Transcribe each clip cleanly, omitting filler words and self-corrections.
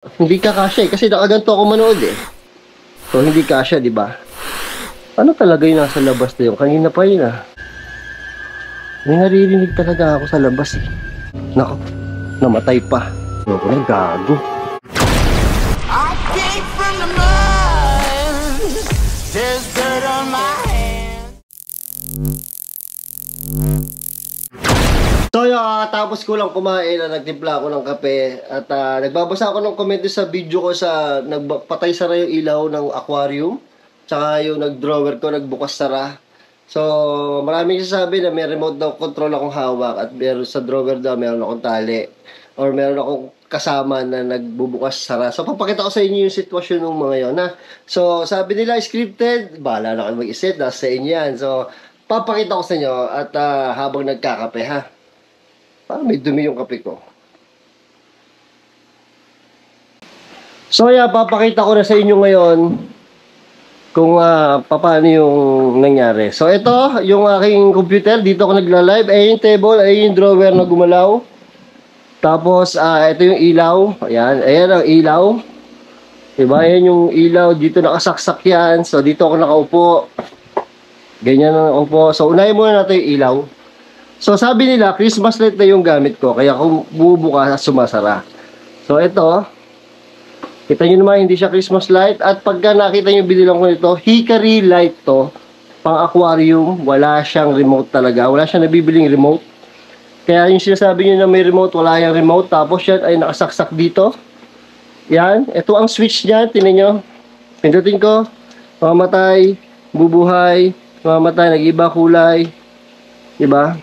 Hindi ka kasya eh, kasi nakaganto ako manood eh. So, hindi kasya, di ba? Ano talaga yung nasa labas na yun? Kanina pa yun ah. May naririnig talaga ako sa labas eh. Nako, namatay pa. Loko na, gago. I came from the mud. There's dirt on my hands. So yung tapos ko lang kumain na nagtimpla ako ng kape at nagbabasa ako ng komento sa video ko sa nagpatay sara yung ilaw ng aquarium tsaka yung nag-drawer ko nagbukas sara. So maraming sasabi na may remote daw control akong hawak at meron sa drawer daw meron akong tali or meron akong kasama na nagbubukas sara. So papakita ko sa inyo yung sitwasyon ng mga yon ha. So sabi nila scripted, bahala na kayo mag-isip, nasa inyo yan. So papakita ko sa inyo at habang nagkakape ha. Parang may dumi yung kape ko. So yeah, papakita ko na sa inyo ngayon kung paano yung nangyari. So ito, yung aking computer, dito ako nagla-live. Ayun yung table, ayun yung drawer na gumalaw. Tapos, ito yung ilaw. Ayan, ayan ang ilaw. Diba, ayan yung ilaw. Dito nakasaksak yan. So dito ako nakaupo. Ganyan na nakaupo. So unahin muna natin yung ilaw. So sabi nila, Christmas light na yung gamit ko. Kaya kung bubukas, sumasara. So ito, kita nyo naman, hindi siya Christmas light. At pagka nakita nyo, binilang ko nito, Hickory light to. Pang aquarium, wala siyang remote talaga. Wala siyang nabibiling remote. Kaya yung sinasabi nyo na may remote, wala yung remote. Tapos yan ay nakasaksak dito. Yan, ito ang switch niya. Tingnan nyo. Pindutin ko. Mamamatay, bubuhay, mamamatay, nag-iba kulay. Diba?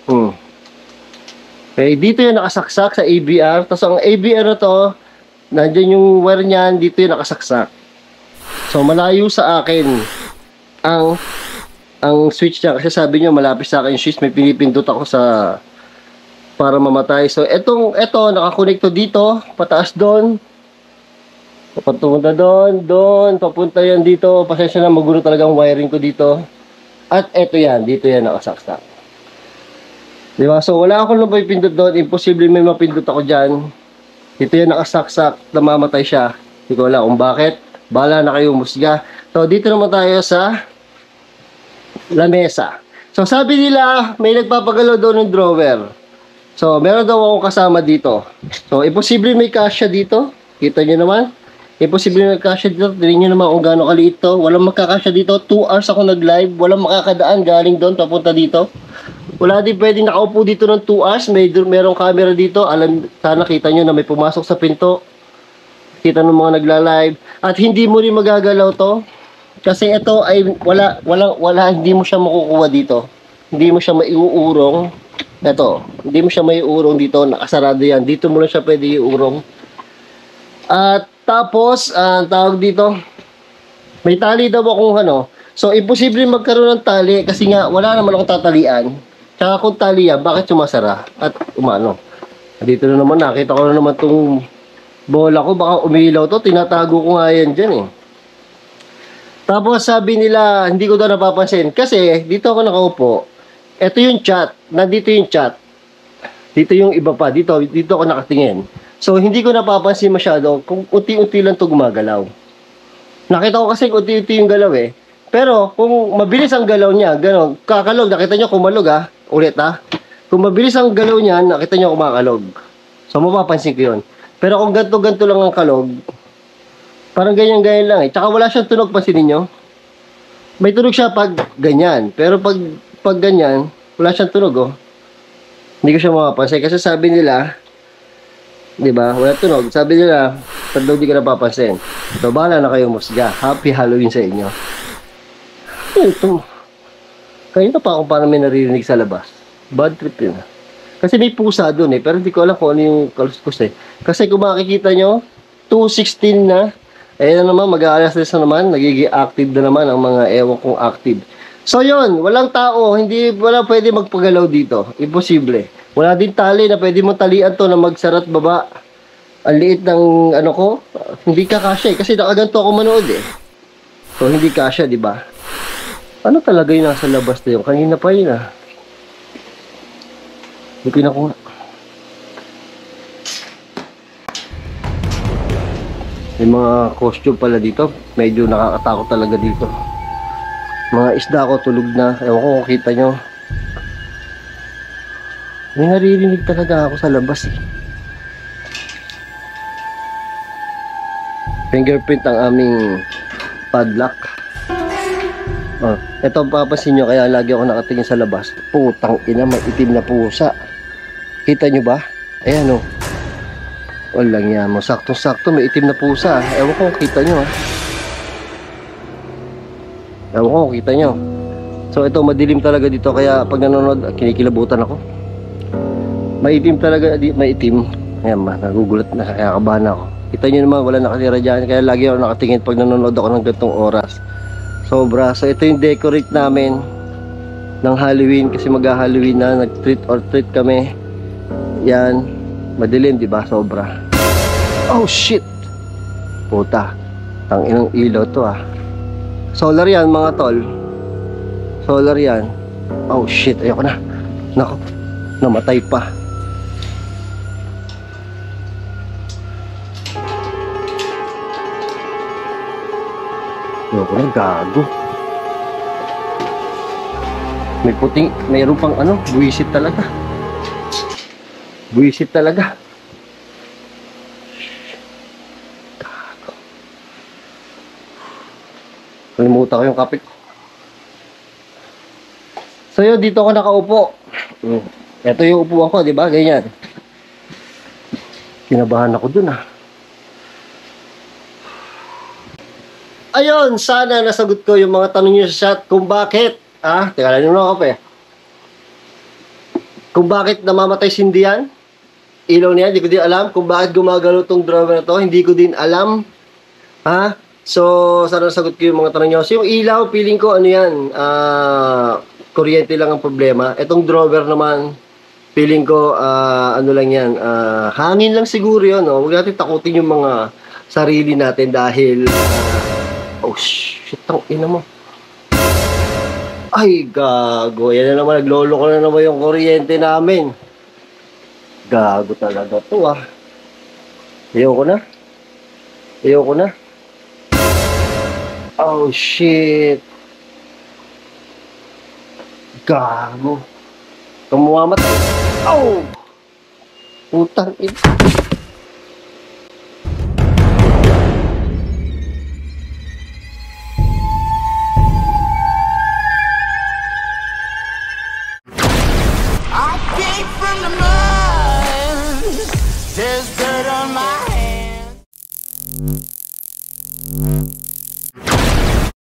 Okay, dito yung nakasaksak sa ABR. Tapos ang ABR na to, nandyan yung wire niyan, dito yung nakasaksak. So malayo sa akin ang switch niya. Kasi sabi nyo, malapit sa akin yung switch. May pinipindot ako sa para mamatay. So eto nakakonekto dito, pataas doon. Papunta doon, papunta yan dito. Pasensya na, magulo talaga ang wiring ko dito. At eto yan, dito yan nakasaksak. Diba? So, wala akong lumay pindot doon. Imposible may mapindot ako dyan. Ito yan nakasaksak. Namamatay siya. Hindi ko alam kung bakit. Bahala na kayo musga. So, dito naman tayo sa lamesa. So, sabi nila, may nagpapagalaw doon ng drawer. So, meron daw akong kasama dito. So, imposible may kasya dito. Kita nyo naman. Imposible may kasya dito. Tingnan nyo naman kung gaano kaliit to. Walang makakasya dito. 2 hours ako nag-live. Walang makakadaan galing doon papunta dito. Wala din pwedeng nakaupo dito ng 2 hours. Merong camera dito. Sana kita nyo na may pumasok sa pinto. Kita ng mga nagla-live. At hindi mo rin magagalaw to. Kasi ito ay hindi mo siya makukuha dito. Hindi mo siya maiuurong. Ito, hindi mo siya maiuurong dito. Nakasarado yan. Dito mo lang siya pwede iurong. At tapos, tawag dito, may tali daw akong ano. So, imposible magkaroon ng tali kasi nga wala naman akong tatalian. Tsaka kung tali yan, bakit sumasara? At umano. Dito na naman, nakita ko na naman itong bola ko. Baka umilaw to. Tinatago ko nga yan dyan eh. Tapos sabi nila, hindi ko daw napapansin. Kasi dito ako nakaupo. Ito yung chat. Nandito yung chat. Dito yung iba pa. Dito ako nakatingin. So hindi ko napapansin masyado kung unti-unti lang to gumagalaw. Nakita ko kasi unti-unti yung galaw eh. Pero kung mabilis ang galaw niya, gano'n, kakalog, nakita nyo kumalog ulit Kung mabilis ang galaw niya, nakita nyo kumakalog. So mapapansin ko yun. Pero kung ganto-ganto lang ang kalog, parang ganyan-ganyan lang eh. Tsaka wala siyang tunog, pansinin nyo. May tunog siya pag ganyan. Pero pag ganyan, wala siyang tunog oh. Hindi ko siya mapapansin. Kasi sabi nila, di ba, wala tunog. Sabi nila, pag daw di ka napapansin. So bahala na kayo musga. Happy Halloween sa inyo. Ito. Kanina pa ako parang may naririnig sa labas. Bad trip yun. Kasi may pusa doon eh. Pero hindi ko alam kung ano yung kaluskos eh. Kasi kung makikita nyo, 2:16 na. Ayan na naman, mag-aalas na naman. Nagiging active na naman ang mga ewan kong active. So yun, walang tao. Wala pwede magpagalaw dito. Imposible. Wala din tali na pwede mo talian to na magsarat baba. Ang liit ng ano ko. Hindi ka kasya eh. Kasi nakaganto ako manood eh. So hindi kasya, di ba? Ano talaga yung nasa labas na yun? Kanina pa yun Hindi ko na May mga costume pala dito. Medyo nakakatakot talaga dito. Mga isda ko tulog na. Ewan ko kung kita nyo. May naririnig talaga ako sa labas eh. Fingerprint ang aming padlock. Oh, ito ang papasin nyo, kaya lagi ako nakatingin sa labas. Putang ina, may itim na pusa. Kita nyo ba? Ayan o. Walang yan mo. Saktong-sakto, may itim na pusa. Ewan ko kung kita nyo ha. Ewan ko kung kita nyo. So ito, madilim talaga dito. Kaya pag nanonood, kinikilabutan ako. Maitim talaga, maitim. Ayan ba, nagugulat na, kaya kabahan ako. Kita nyo naman, wala nakatira dyan. Kaya lagi ako nakatingin pag nanonood ako ng gantong oras. Sobra. So ito yung decorate namin ng Halloween. Kasi mag-Halloween na, nag-treat or treat kami. Yan. Madilim, di ba? Sobra. Oh shit! Puta. Tanginang ilaw to ah. Solar yan mga tol. Solar yan. Oh shit, ayoko na. Nako, namatay pa. Ayoko na, gago. May puting, mayroon pang ano, buwisit talaga. Buwisit talaga. Gago. Nalimutan ko yung kape ko. So yun, dito ako nakaupo. Ito yung upuan ko, di ba? Ganyan. Kinabahan ako dun ah. Ayun, sana nasagot ko yung mga tanong nyo sa chat kung bakit. Teka lang yung kape. Kung bakit namamatay si Indian. Ilaw niya, hindi ko din alam. Kung bakit gumagalaw tong driver na to, hindi ko din alam. So, sana nasagot ko yung mga tanong nyo. So, yung ilaw, feeling ko, ano yan, kuryente lang ang problema. Itong drawer naman, feeling ko, ano lang yan, hangin lang siguro yun, no? Huwag natin takutin yung mga sarili natin dahil, oh shit, ang ina mo. Ay, gago. Yan na naman, naglolo ko na naman yung kuryente namin. Gago talaga to Ayoko na. Ayoko na. Oh shit. Gago. Kumuwamat. Oh! Putang ina. I came from the mud. There's dirt on my hands.